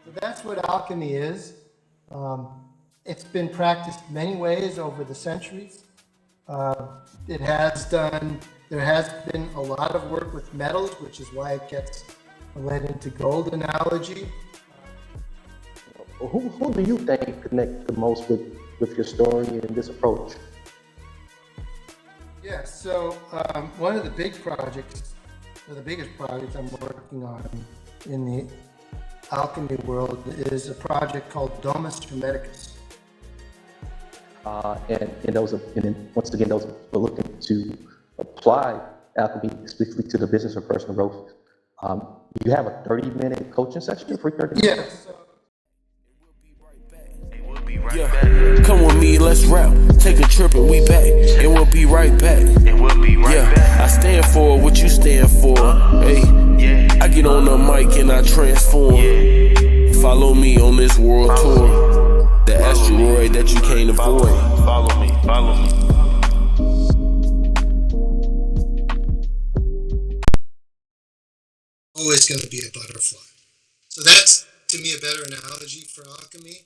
So that's what alchemy is. Um, it's been practiced many ways over the centuries. Uh, it has done, there has been a lot of work with metals, which is why it gets led into gold analogy. Who do you think connect the most with your story and this approach? Yeah, so one of the big projects, or the biggest project I'm working on in the alchemy world is a project called Domus Hermeticus. And then once again, those are looking to apply alchemy specifically to the business or personal growth. You have a 30-minute coaching session for 30 minutes? Yes. Yeah, come with me, let's rap. Take a trip and we back, and we'll be right back. I stand for what you stand for. Hey, I get on the mic and I transform. Follow me on this world tour. The asteroid that you can't avoid. Follow me. Always going to be a butterfly. So that's, to me, a better analogy for alchemy.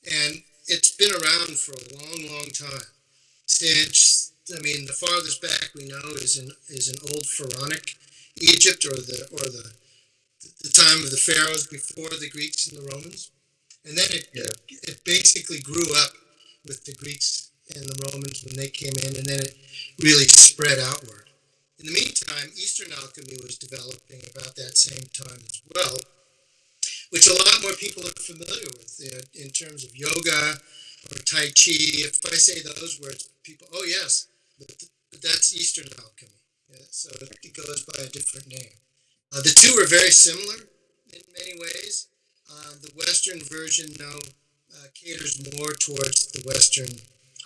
And it's been around for a long, long time. Since, the farthest back we know is in old Pharaonic Egypt, or the time of the pharaohs before the Greeks and the Romans. And then it basically grew up with the Greeks and the Romans when they came in, and then it really spread outward. In the meantime, Eastern alchemy was developing about that same time as well, which a lot more people are familiar with in terms of yoga or Tai Chi. If I say those words, people, oh yes, but that's Eastern alchemy. Yeah, so it goes by a different name. The two are very similar in many ways. The Western version, though, caters more towards the Western,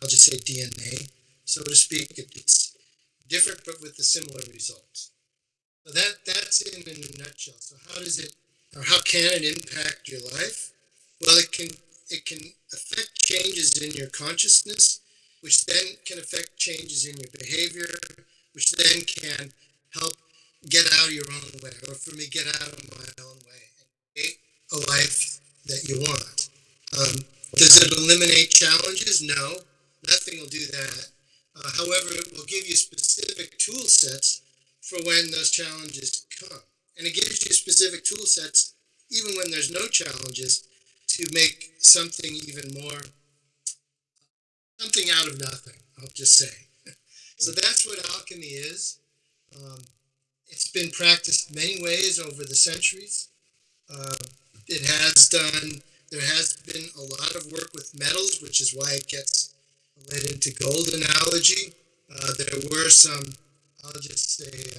I'll just say DNA, so to speak. It's different, but with the similar results. So that's in a nutshell. So how can it impact your life? Well, it can affect changes in your consciousness, which then can affect changes in your behavior, which then can help get out of your own way, or for me, get out of my own way, and create a life that you want. Does it eliminate challenges? No, nothing will do that. However, it will give you specific tool sets for when those challenges come. And it gives you specific tool sets, even when there's no challenges, to make something out of nothing, I'll just say. So that's what alchemy is. It's been practiced many ways over the centuries. There has been a lot of work with metals, which is why it gets led into gold analogy. There were some, I'll just say,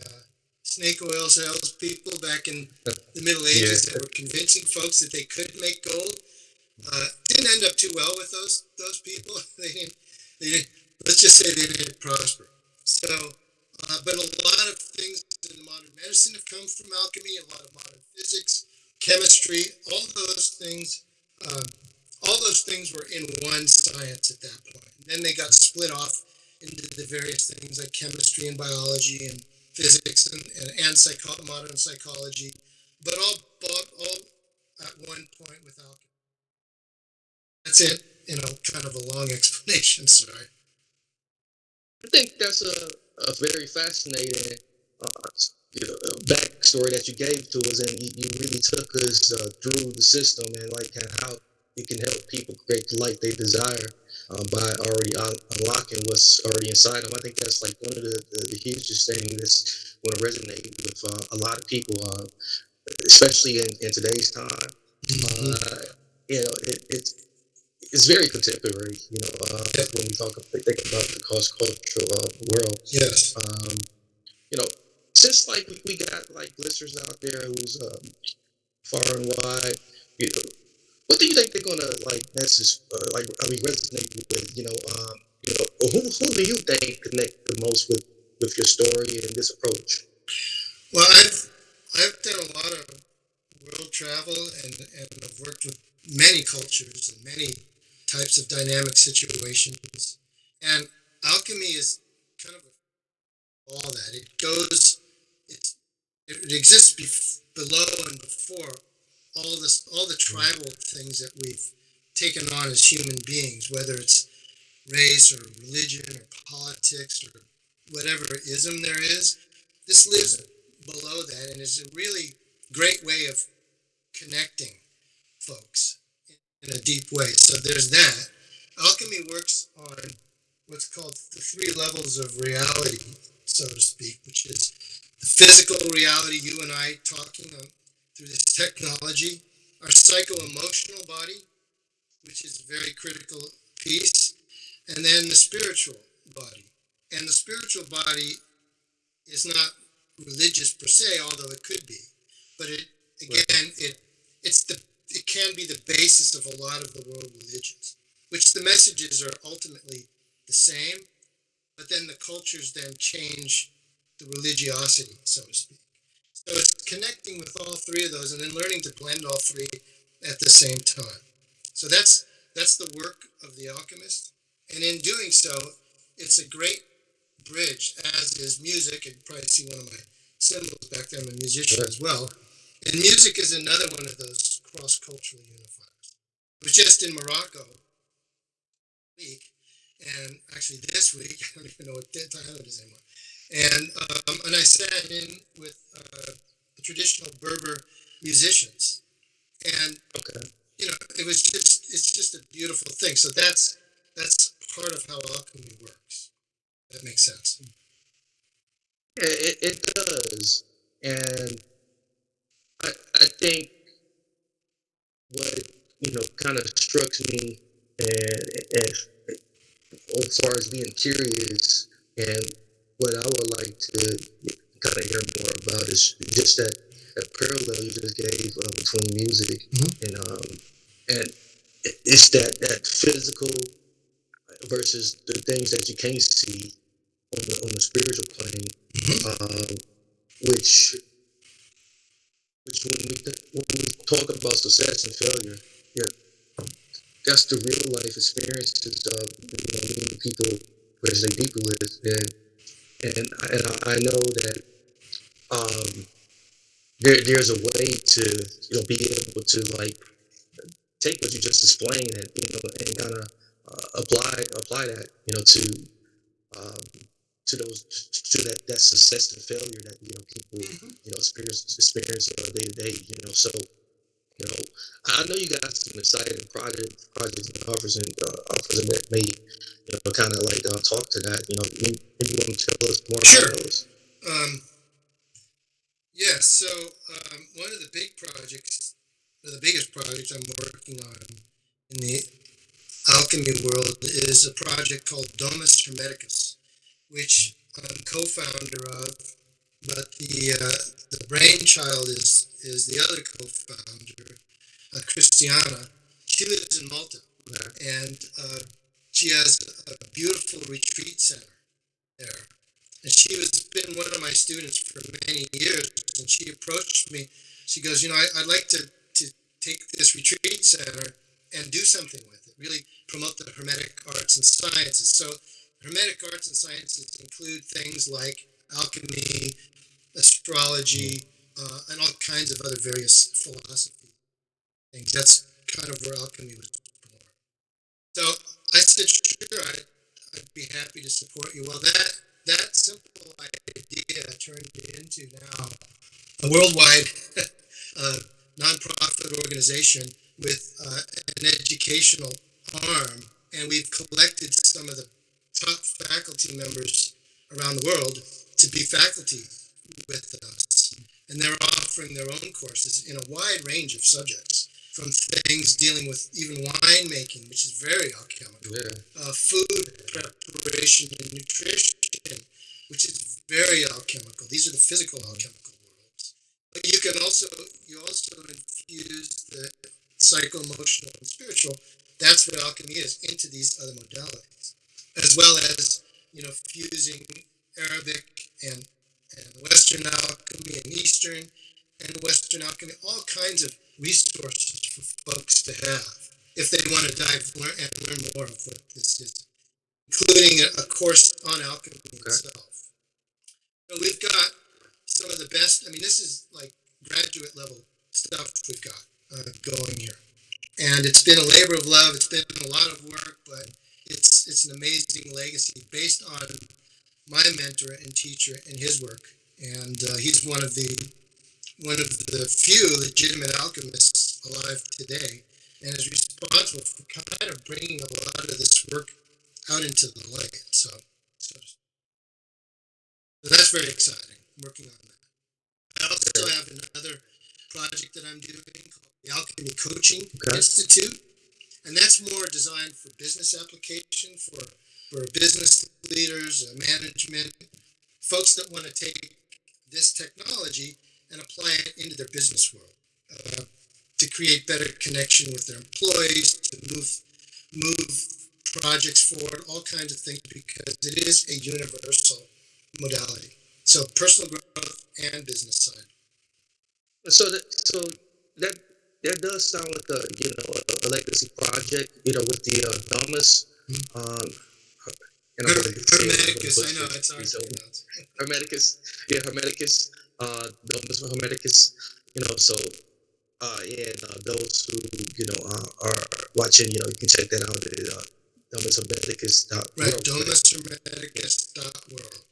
snake oil salespeople back in the Middle Ages that were convincing folks that they could make gold. Didn't end up too well with those people. They didn't. Let's just say they didn't prosper. So, but a lot of things in modern medicine have come from alchemy. A lot of modern physics, chemistry, all those things were in one science at that point. And then they got split off into the various things like chemistry and biology and physics and modern psychology, but all at one point with alchemy. That's it. Kind of a long explanation. Sorry. I think that's a very fascinating backstory that you gave to us, and you really took us through the system and how it can help people create the life they desire by already unlocking what's already inside them. I think that's one of the hugest things that's going to resonate with a lot of people, especially in today's time. It's very contemporary, when we think about the cross-cultural world. Yes. Since we got listeners out there who's far and wide, what do you think they're gonna resonate with? Who do you think connect the most with your story and this approach? Well, I've done a lot of world travel and I've worked with many cultures and many types of dynamic situations. And alchemy is kind of all that. It exists below and before all the tribal things that we've taken on as human beings, whether it's race or religion or politics or whatever ism there is. This lives below that and is a really great way of connecting folks in a deep way. So there's that. Alchemy works on what's called the three levels of reality, so to speak, which is the physical reality, you and I talking on, through this technology, our psycho-emotional body, which is a very critical piece, and then the spiritual body. And the spiritual body is not religious per se, although it could be. But it can be the basis of a lot of the world religions, which the messages are ultimately the same, but then the cultures then change the religiosity, so to speak. So it's connecting with all three of those and then learning to blend all three at the same time. So that's the work of the alchemist. And in doing so, it's a great bridge, as is music. You can probably see one of my symbols back there. I'm a musician as well. And music is another one of those cross-cultural unifiers. I was just in Morocco this week, and actually this week, I don't even know what time it is anymore. And I sat in with the traditional Berber musicians, and it's just a beautiful thing. So that's part of how alchemy works. That makes sense. Yeah, it does, and I think what kind of struck me, and as far as being curious, and what I would like to kind of hear more about is just that parallel you just gave between music and it's that physical versus the things that you can't see on the spiritual plane, which when we talk about success and failure, that's the real life experiences of meeting people resonate deeply with, and I know that there's a way to be able to like take what you just explained and kind of apply that to that success and failure that people experience day to day. So I know you got some exciting projects and offers that may kind of like talk to that. Maybe you want to tell us more about those. So one of the big projects, or the biggest project I'm working on in the alchemy world is a project called Domus Hermeticus, which I'm co-founder of, but the brainchild is the other co-founder, Christiana. She lives in Malta, and she has a beautiful retreat center there. And she has been one of my students for many years, and she approached me. She goes, I'd like to take this retreat center and do something with it, really promote the Hermetic arts and sciences. So Hermetic arts and sciences include things like alchemy, astrology, and all kinds of other various philosophy things. That's kind of where alchemy was born. So I said, sure, I'd be happy to support you. Well, that simple idea turned into now a worldwide nonprofit organization with an educational arm, and we've collected some of the top faculty members around the world to be faculty with us, and they're offering their own courses in a wide range of subjects, from things dealing with even wine making, which is very alchemical, food preparation and nutrition, which is very alchemical. These are the physical alchemical worlds. But you also infuse the psycho-emotional and spiritual. That's what alchemy is, into these other modalities, as well as fusing Arabic and Western alchemy and Eastern and Western alchemy, all kinds of resources for folks to have if they want to learn more of what this is, including a course on alchemy itself. So we've got some of the best. I mean, this is like graduate level stuff we've got. going here. And it's been a labor of love. It's been a lot of work, but it's an amazing legacy based on my mentor and teacher and his work. And he's one of the few legitimate alchemists alive today, and is responsible for kind of bringing a lot of this work out into the light. So that's very exciting. I'm working on that. I also have another project that I'm doing called the Alchemy Coaching Institute, and that's more designed for business application for business leaders, management, folks that want to take this technology and apply it into their business world to create better connection with their employees, to move projects forward, all kinds of things, because it is a universal modality. So personal growth and business side. So that does sound like a legacy project, with the Domus, um, and I'm gonna say it, I'm gonna Hermeticus, I butcher know it. it's hard to So pronounce. Hermeticus, yeah, Hermeticus, Domus Hermeticus, so and those who are watching, you can check that out at Right, domushermeticus.world. domushermeticus.world.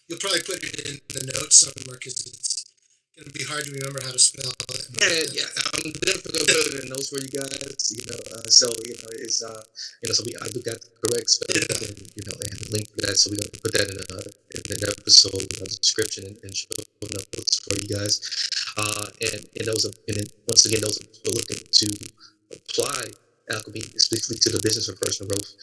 You'll probably put it in the notes somewhere because it's going to be hard to remember how to spell it. Yeah, I'm definitely gonna put it in the notes for you guys. So it's so I do got the correct spelling, and and the link for that. So we're gonna put that in the episode description and show notes for you guys. And those are, and then once again, those are looking to apply alchemy specifically to the business or personal growth.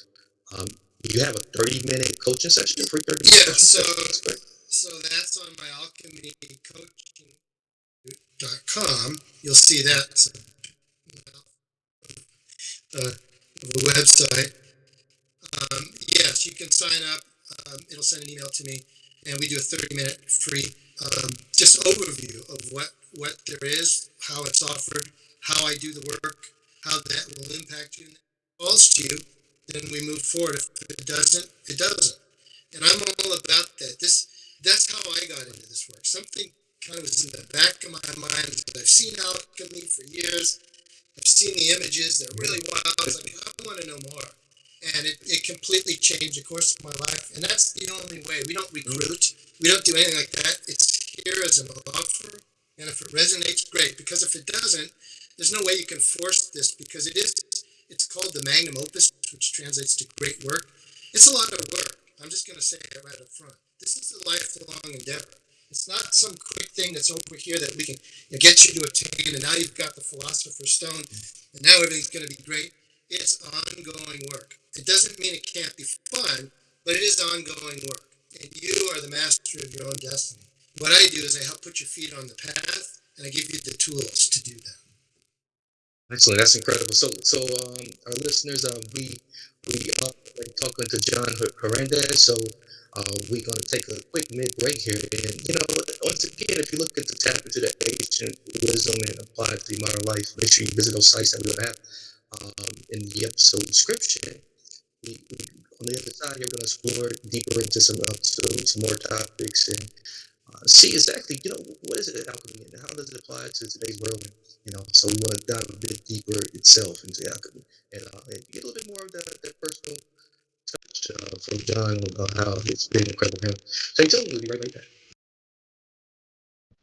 Um, you have a 30-minute coaching session, free 30-minute Yeah, coaching so session. so that's on my alchemycoaching.com. You'll see that the website. Yes, you can sign up. It'll send an email to me, and we do a 30-minute free just overview of what there is, how it's offered, how I do the work, how that will impact you. If it falls to you, then we move forward. If it doesn't, it doesn't. And I'm all about that. That's how I got into this work. Something kind of was in the back of my mind. I've seen alchemy for years. I've seen the images. They're really wild. It's like, I want to know more. And it completely changed the course of my life. And that's the only way. We don't recruit. We don't do anything like that. It's here as an offer. And if it resonates, great. Because if it doesn't, there's no way you can force this, because it's called the magnum opus, which translates to great work. It's a lot of work. I'm just going to say it right up front. This is a lifelong endeavor. It's not some quick thing that's over here that we can get you to attain, and now you've got the philosopher's stone, and now everything's going to be great. It's ongoing work. It doesn't mean it can't be fun, but it is ongoing work, and you are the master of your own destiny. What I do is I help put your feet on the path, and I give you the tools to do that. Excellent, that's incredible. So our listeners, we are talking to John Hernandez. So we're going to take a quick mid break here, and once again, if you look at the tap into the ancient wisdom and apply it to your modern life, make sure you visit those sites that we will have in the episode description. On the other side, you're going to explore deeper into some more topics and see exactly what is it alchemy and how does it apply to today's world. So we want to dive a bit deeper itself into alchemy and get a little bit more of that personal touch from John, how it's been incredible for him. So he told me we'll be right back.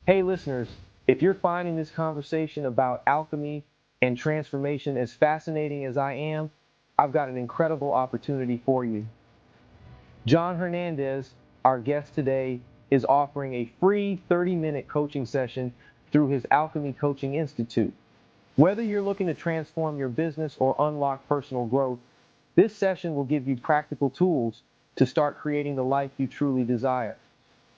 Hey listeners, if you're finding this conversation about alchemy and transformation as fascinating as I am, I've got an incredible opportunity for you. John Hernandez, our guest today, is offering a free 30-minute coaching session through his Alchemy Coaching Institute. Whether you're looking to transform your business or unlock personal growth, this session will give you practical tools to start creating the life you truly desire.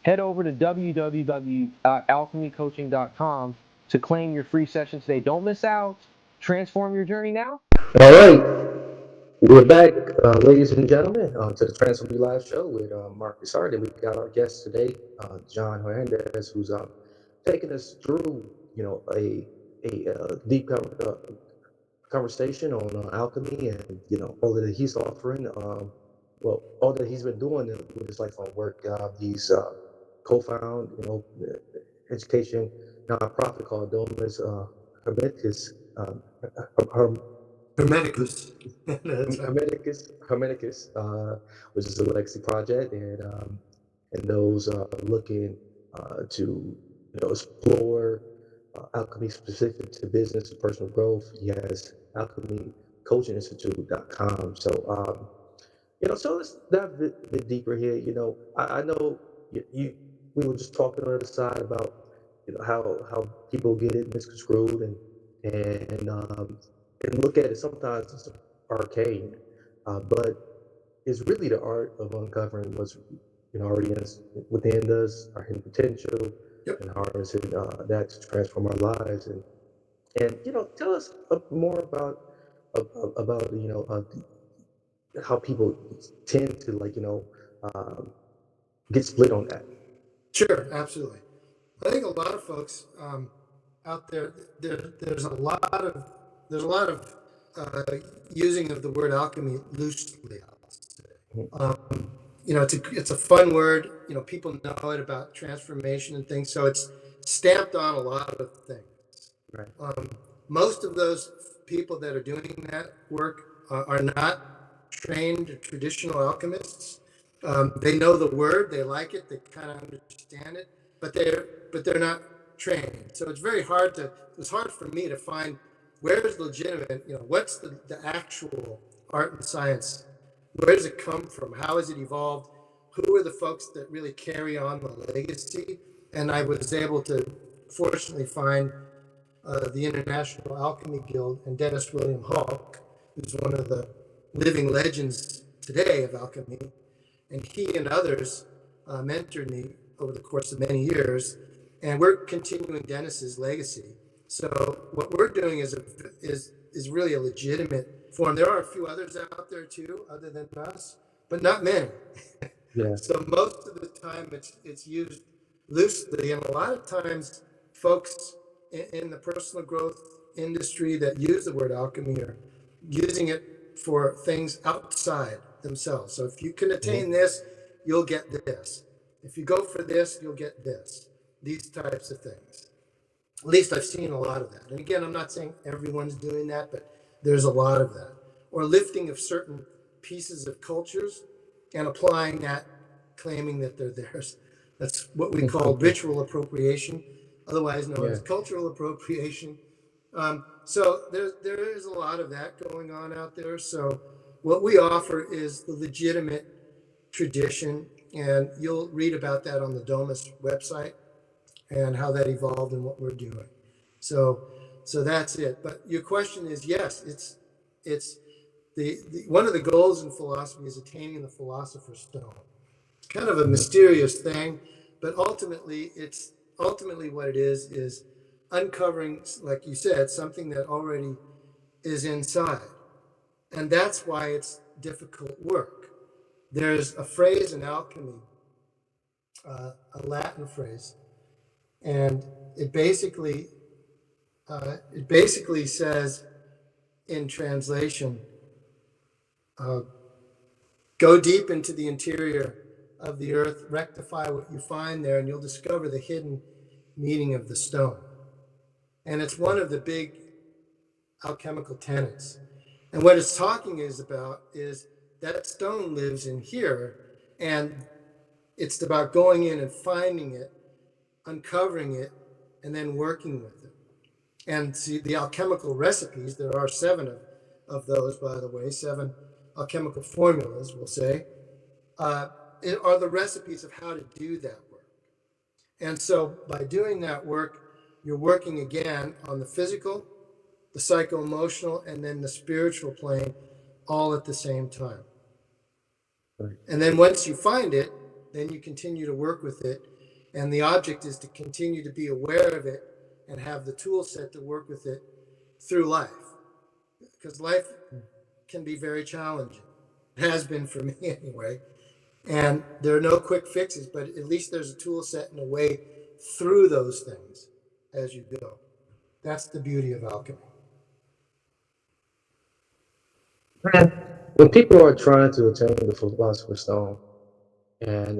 Head over to www.alchemycoaching.com to claim your free session today. Don't miss out. Transform your journey now. All right, we're back, ladies and gentlemen, to the Transform Your Live show with Marcus Hart, and we've got our guest today, John Hernandez, who's taking us through, a deep conversation on alchemy and all that he's offering. All that he's been doing with his lifelong work. He's co-found, education nonprofit called Domus Hermeticus, Her, Hermeticus. That's right. Hermeticus, which is a legacy project, and those looking to explore alchemy specific to business and personal growth. He has alchemycoachinginstitute.com. So let's dive a bit deeper here. I know we were just talking on the other side about how people get it misconstrued and look at it sometimes as arcane, but it's really the art of uncovering what's already within us, our hidden potential, Yep. and harnessing that to transform our lives. And tell us more about how people tend to um, get split on that. Sure, absolutely. I think a lot of folks out there, there's a lot of uh, using of the word alchemy loosely. Um, it's a fun word. People know it about transformation and things, so it's stamped on a lot of things. Right. Most of those people that are doing that work are not trained traditional alchemists. They know the word, they like it, they kind of understand it, but they're not trained. So it's very hard to. It's hard for me to find where is legitimate. What's the actual art and science? Where does it come from? How has it evolved? Who are the folks that really carry on the legacy? And I was able to fortunately find the International Alchemy Guild and Dennis William Hawk, who's one of the living legends today of alchemy. And he and others mentored me over the course of many years. And we're continuing Dennis's legacy. So what we're doing is really a legitimate form. There are a few others out there too, other than us, but not many. Yeah. So most of the time it's used loosely, and a lot of times folks in the personal growth industry that use the word alchemy are using it for things outside themselves. So if you can attain this, you'll get this. If you go for this, you'll get this. These types of things. At least I've seen a lot of that. And again, I'm not saying everyone's doing that, but there's a lot of that. Or lifting of certain pieces of cultures and applying that, claiming that they're theirs. That's what we call ritual appropriation, otherwise known as cultural appropriation. So there is a lot of that going on out there. So what we offer is the legitimate tradition, and you'll read about that on the Domus website and how that evolved and what we're doing. So that's it. But your question is, yes, it's the one of the goals in philosophy is attaining the philosopher's stone. It's kind of a mysterious thing, but ultimately what it is uncovering, like you said, something that already is inside. And that's why it's difficult work. There's a phrase in alchemy, a Latin phrase, and it basically says in translation, go deep into the interior of the earth, rectify what you find there, and you'll discover the hidden meaning of the stone. And it's one of the big alchemical tenets. And what it's talking about is that stone lives in here, and it's about going in and finding it, uncovering it, and then working with it. And see, the alchemical recipes, there are 7 of those, by the way, 7 alchemical formulas, we'll say, are the recipes of how to do that work. And so by doing that work, you're working again on the physical, the psycho-emotional, and then the spiritual plane all at the same time. Right. And then once you find it, then you continue to work with it. And the object is to continue to be aware of it and have the tool set to work with it through life. Because life can be very challenging. It has been for me anyway. And there are no quick fixes, but at least there's a tool set and a way through those things as you go. That's the beauty of alchemy. When people are trying to attain the philosopher's stone, and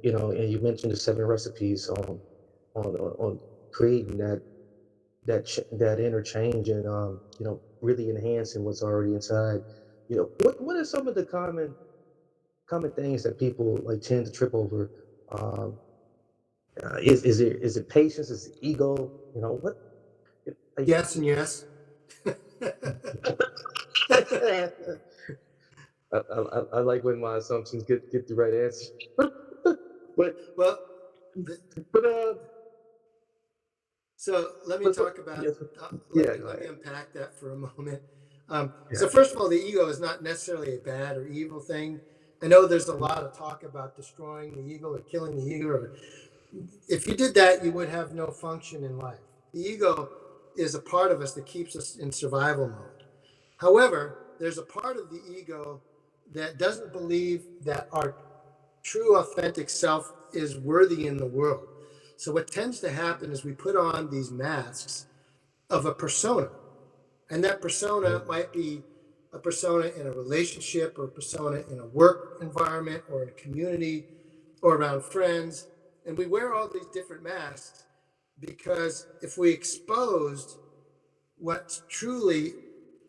you mentioned the 7 recipes on creating that that interchange and really enhancing what's already inside. What are some of the common things that people like tend to trip over? Um, is it patience? Is it ego? What? Like, Yes and yes. I like when my assumptions get the right answer. but Well, the, but so let me but talk about. yes, Let yeah, me go let me ahead. unpack that for a moment. So Yeah. first of all, the ego is not necessarily a bad or evil thing. I know there's a lot of talk about destroying the ego or killing the ego. Or if you did that, you would have no function in life. The ego is a part of us that keeps us in survival mode. However, there's a part of the ego that doesn't believe that our true authentic self is worthy in the world. So what tends to happen is we put on these masks of a persona, and that persona Mhm. might be a persona in a relationship or a persona in a work environment or in a community or around friends. And we wear all these different masks because if we exposed what's truly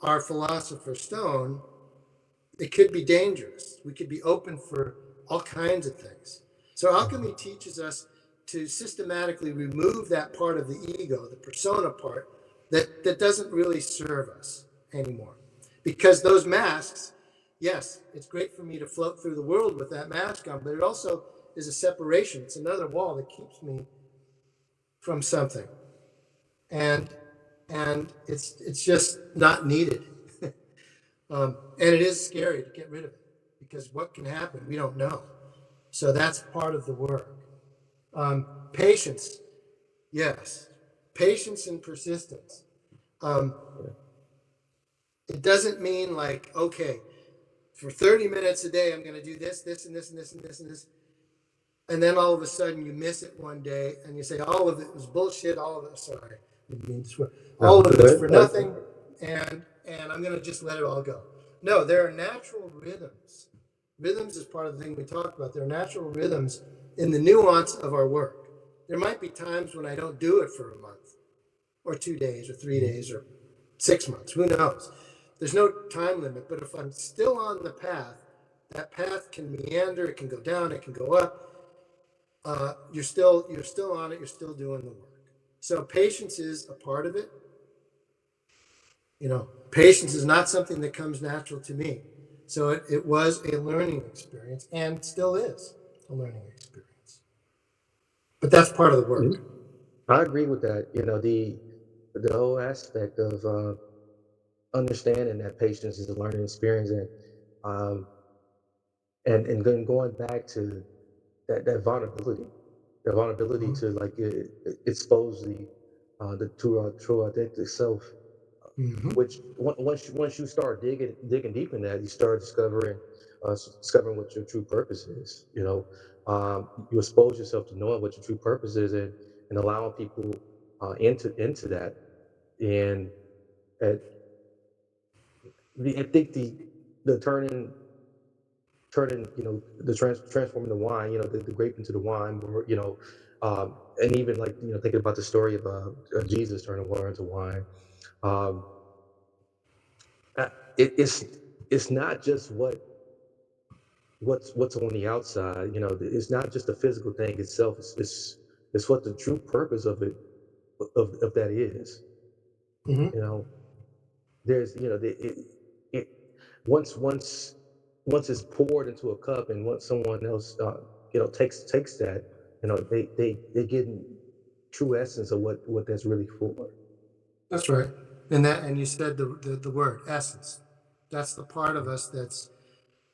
our philosopher's stone, it could be dangerous. We could be open for all kinds of things. So, alchemy teaches us to systematically remove that part of the ego, the persona part, that doesn't really serve us anymore. Because those masks, yes, it's great for me to float through the world with that mask on, but it also is a separation. It's another wall that keeps me from something. And it's just not needed. And it is scary to get rid of it because what can happen, we don't know. So that's part of the work. Patience, yes. Patience and persistence. Um, it doesn't mean like, okay, for 30 minutes a day, I'm going to do this, this, and this, and this, and this, and this. And then all of a sudden you miss it one day and you say, all of it was bullshit. All of it, sorry, I didn't mean to swear. All of it's for nothing. And I'm going to just let it all go. No, there are natural rhythms. Rhythms is part of the thing we talked about. There are natural rhythms in the nuance of our work. There might be times when I don't do it for a month or 2 days or 3 days or 6 months. Who knows? There's no time limit. But if I'm still on the path, that path can meander. It can go down. It can go up. You're still on it. You're still doing the work. So patience is a part of it. Patience is not something that comes natural to me. So it was a learning experience and still is a learning experience. But that's part of the Mhm. work. I agree with that. The whole aspect of understanding that patience is a learning experience, um, and then going back to that vulnerability, the vulnerability Mhm. to like expose the true authentic self. Mhm. Which once you start digging deep in that, you start discovering what your true purpose is. You expose yourself to knowing what your true purpose is, and allowing people into that. And at, I think the turning transforming the wine, the grape into the wine, and even like thinking about the story of Jesus turning water into wine. Um, uh, it's not just what's on the outside. It's not just the physical thing itself. It's what the true purpose of that is. Mhm. You know, there's it once it's poured into a cup, and once someone else takes that, they get true essence of what that's really for. That's right. And you said the word essence. That's the part of us that's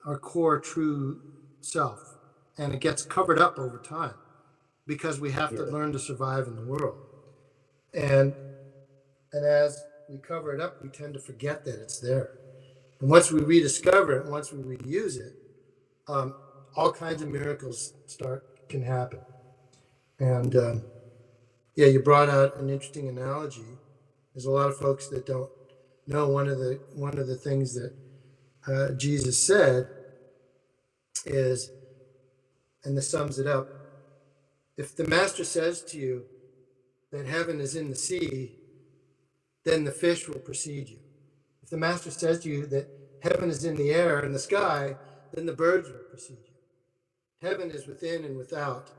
our core true self. And it gets covered up over time because we have to Yeah. learn to survive in the world. And and as we cover it up, we tend to forget that it's there. And once we rediscover it, once we reuse it, um, all kinds of miracles can happen. And yeah, you brought out an interesting analogy. There's a lot of folks that don't know one of the things that Jesus said is, and this sums it up: if the master says to you that heaven is in the sea, then the fish will precede you. If the master says to you that heaven is in the air and the sky, then the birds will precede you. Heaven is within and without.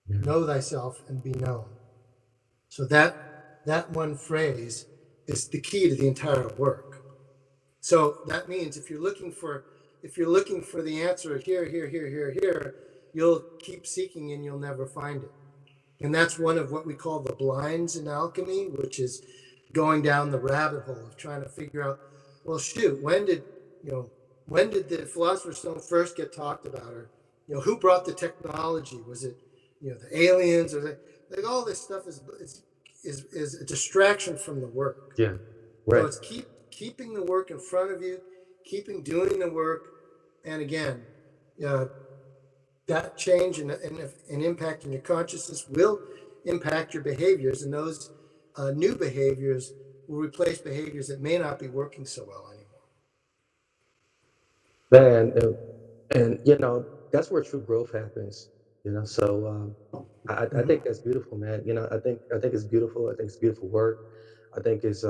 Know thyself and be known. So that one phrase is the key to the entire work. So that means if you're looking for the answer here, you'll keep seeking and you'll never find it. And that's one of what we call the blinds in alchemy, which is going down the rabbit hole of trying to figure out, well, shoot, when did the Philosopher's Stone first get talked about? Or, who brought the technology? Was it, the aliens? Or like all this stuff is a distraction from the work. Yeah. So Right. it's keeping the work in front of you, doing the work, and again, that change and impact in your consciousness will impact your behaviors, and those new behaviors will replace behaviors that may not be working so well anymore. Man, and that's where true growth happens. So I think that's beautiful, man. I think it's beautiful. I think it's beautiful work. I think it's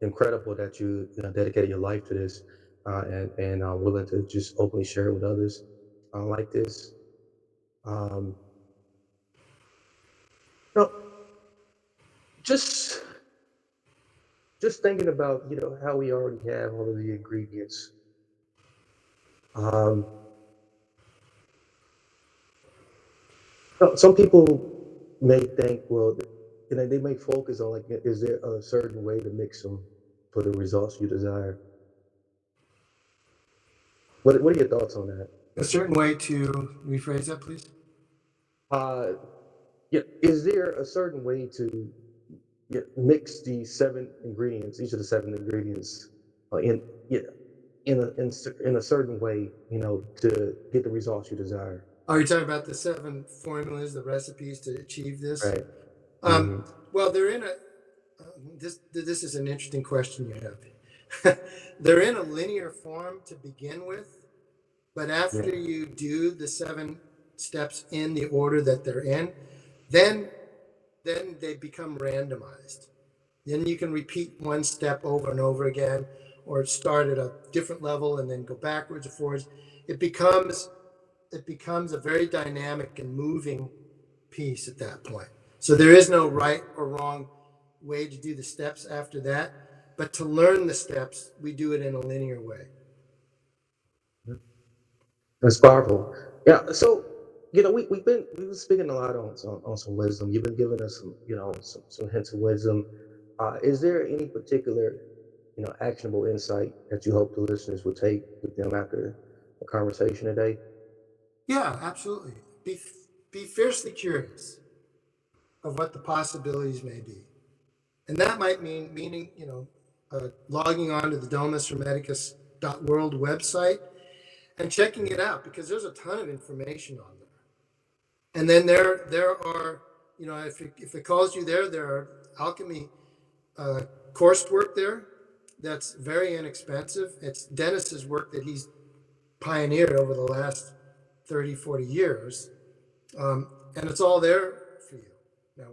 incredible that you dedicated your life to this, and are willing to just openly share it with others like this. Um, no, just just thinking about how we already have all of the ingredients. Um, some people may think, well, they may focus on, like, is there a certain way to mix them for the results you desire? What are your thoughts on that? A certain way to rephrase that, please. Uh, yeah, is there a certain way to mix the seven ingredients, each of the seven ingredients, in yeah, in a certain way, to get the results you desire? Are you talking about the 7 formulas, the recipes to achieve this? Right. Um, Hmm. well, they're in a this is an interesting question you have. They're in a linear form to begin with, but Yeah. after you do the 7 steps in the order that they're in, then they become randomized. Then you can repeat one step over and over again, or start at a different level and then go backwards or forwards. It becomes a very dynamic and moving piece at that point. So there is no right or wrong way to do the steps after that, but to learn the steps, we do it in a linear way. That's powerful. Yeah. So we've been speaking a lot on some wisdom. You've been giving us some hints of wisdom. Is there any particular actionable insight that you hope the listeners will take with them after the conversation today? Yeah, absolutely. Be fiercely curious of what the possibilities may be, and that might meaning logging on to the Domus Hermeticus .world website and checking it out, because there's a ton of information on there. And then there are, if it calls you there are alchemy uh, coursework there that's very inexpensive. It's Dennis's work that he's pioneered over the last 30, 40 years, and it's all there for you. Now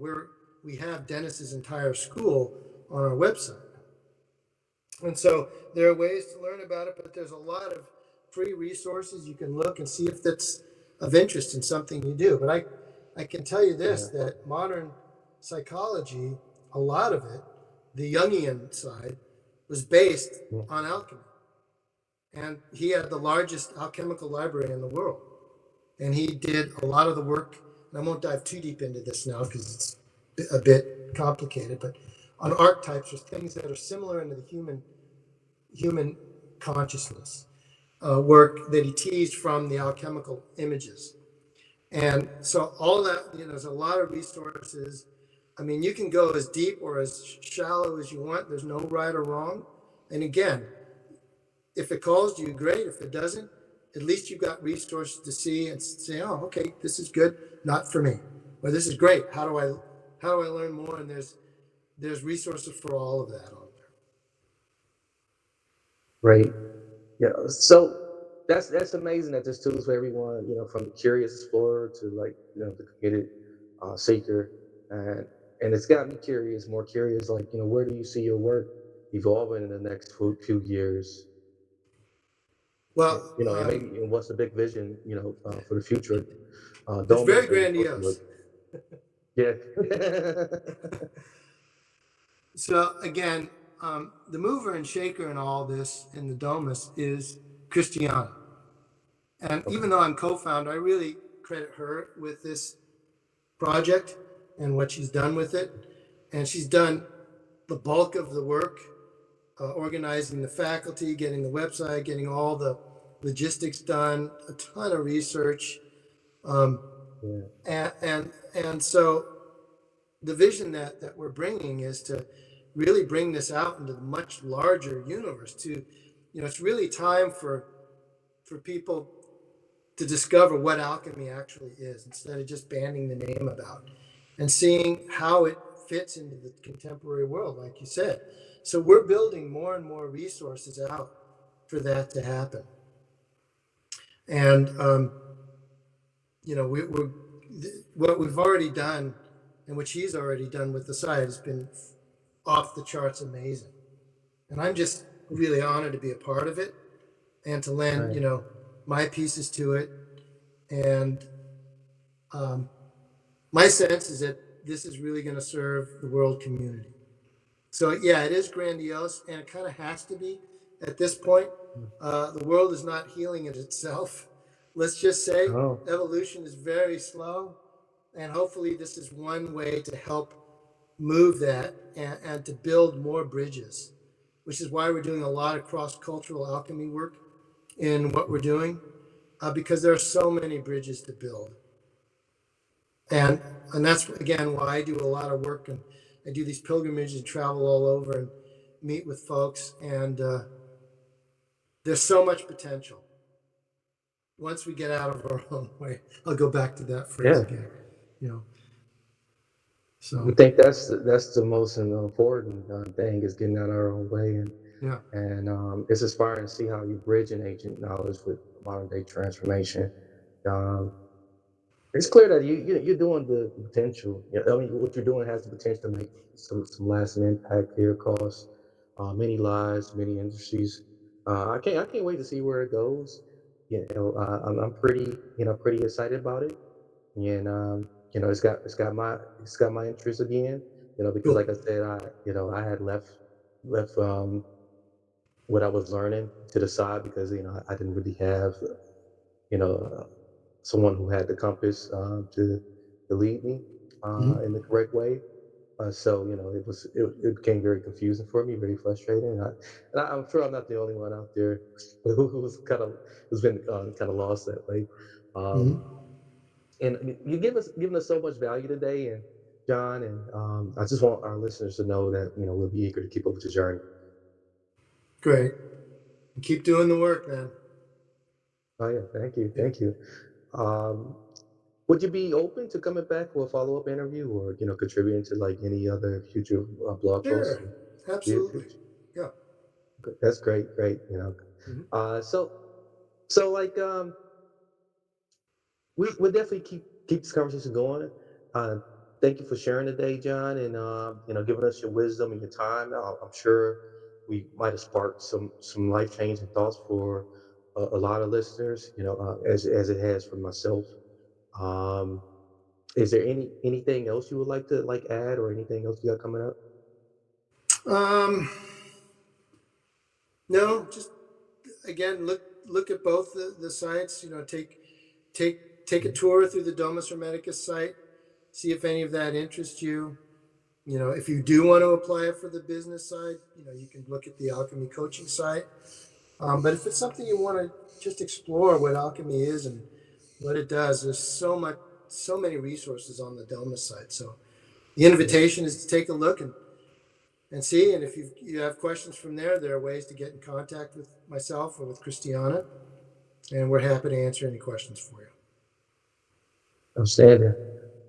we have Dennis's entire school on our website, and so there are ways to learn about it, but there's a lot of free resources. You can look and see if that's of interest in something you do. But I can tell you this, Yeah. that modern psychology, a lot of it, the Jungian side, was based Yeah. on alchemy. And he had the largest alchemical library in the world. And he did a lot of the work. And I won't dive too deep into this now because it's a bit complicated, but on archetypes or things that are similar into the human consciousness, work that he teased from the alchemical images. And so all that, there's a lot of resources. I mean, you can go as deep or as shallow as you want. There's no right or wrong. And again, if it calls to you, great. If it doesn't, at least you've got resources to see and say, oh, okay, this is good, not for me. Or this is great. How do I learn more? And there's resources for all of that on there. Great. Yeah. So that's amazing that this tool is for everyone. From the curious explorer to, like, the committed seeker, and and it's got me curious, more curious, like, where do you see your work evolving in the next few years? Well, And maybe, what's the big vision, for the future? it's very Domus or your social work? grandiose. Yeah. So again, the mover and shaker in all this in the Domus is Christiana. And Okay. even though I'm co-founder, I really credit her with this project and what she's done with it. And she's done the bulk of the work, organizing the faculty, getting the website, getting all the logistics done, a ton of research. Um, Yeah. and so the vision that we're bringing is to really bring this out into the much larger universe to, it's really time for people to discover what alchemy actually is instead of just banding the name about and seeing how it fits into the contemporary world, like you said. So we're building more and more resources out for that to happen. And, we're what we've already done and what he's already done with the site has been off the charts amazing. And I'm just really honored to be a part of it and to lend, Right. my pieces to it. And my sense is that this is really going to serve the world community. So yeah, it is grandiose, and it kind of has to be at this point. The world is not healing it itself. Let's just say Oh, evolution is very slow, and hopefully this is one way to help move that and to build more bridges, which is why we're doing a lot of cross-cultural alchemy work in what we're doing, because there are so many bridges to build. And that's again why I do a lot of work, and I do these pilgrimages and travel all over and meet with folks, and there's so much potential once we get out of our own way. I'll go back to that phrase yeah. again, you know. I So think that's the most important thing, is getting out of our own way, yeah. it's inspiring to see how you bridge an ancient knowledge with modern day transformation. Um, it's clear that you're doing the potential. I mean, what you're doing has the potential to make some lasting impact here across many lives, many industries. I can't wait to see where it goes. I'm pretty pretty excited about it, and it's got my interest again. Because Cool. like I said, I had left what I was learning to the side, because I didn't really have you know uh, someone who had the compass to lead me Mhm. in the correct way. So it became very confusing for me, very frustrating. I'm sure I'm not the only one out there who's been kind of lost that way. Um, Mhm. and you given us so much value today, and John, and I just want our listeners to know that we'll be eager to keep up with your journey. Great. Keep doing the work, man. Oh yeah, thank you, Yeah. thank you. Um, would you be open to coming back for a follow-up interview, or contributing to like any other future blog posts? Sure. Absolutely. Future? Yeah. That's great, great. Mhm. So like we'll definitely keep this conversation going. Uh, thank you for sharing today, John, and giving us your wisdom and your time. I'm sure we might have sparked some life changing thoughts for a lot of listeners. As it has for myself. Um, is there anything else you would like to like add, or anything else you got coming up? Um, no, just again, look at both the sites. Take a Mhm. tour through the Domus Hermeticus site. See if any of that interests you. If you do want to apply it for the business side, you can look at the Alchemy coaching site. But if it's something you want to just explore what alchemy is and what it does, there's so many resources on the Domus site. So the Yeah. invitation is to take a look and see. And if you have questions from there are ways to get in contact with myself or with Christiana, and we're happy to answer any questions for you. Outstanding.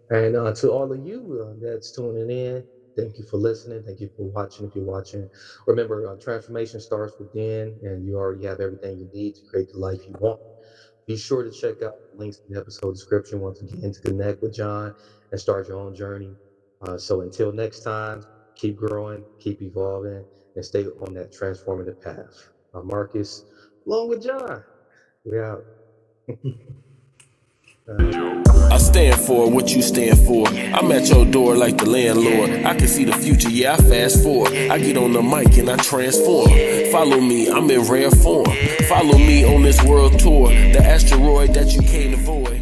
And to all of you that's tuning in, thank you for listening. Thank you for watching. If you're watching, remember, transformation starts within, and you already have everything you need to create the life you want. Be sure to check out the links in the episode description once again to connect with John and start your own journey. So until next time, keep growing, keep evolving, and stay on that transformative path. Marcus, along with John, we out. I stand for what you stand for. I'm at your door like the landlord. I can see the future, yeah, I fast forward. I get on the mic and I transform. Follow me, I'm in rare form. Follow me on this world tour. The asteroid that you can't avoid.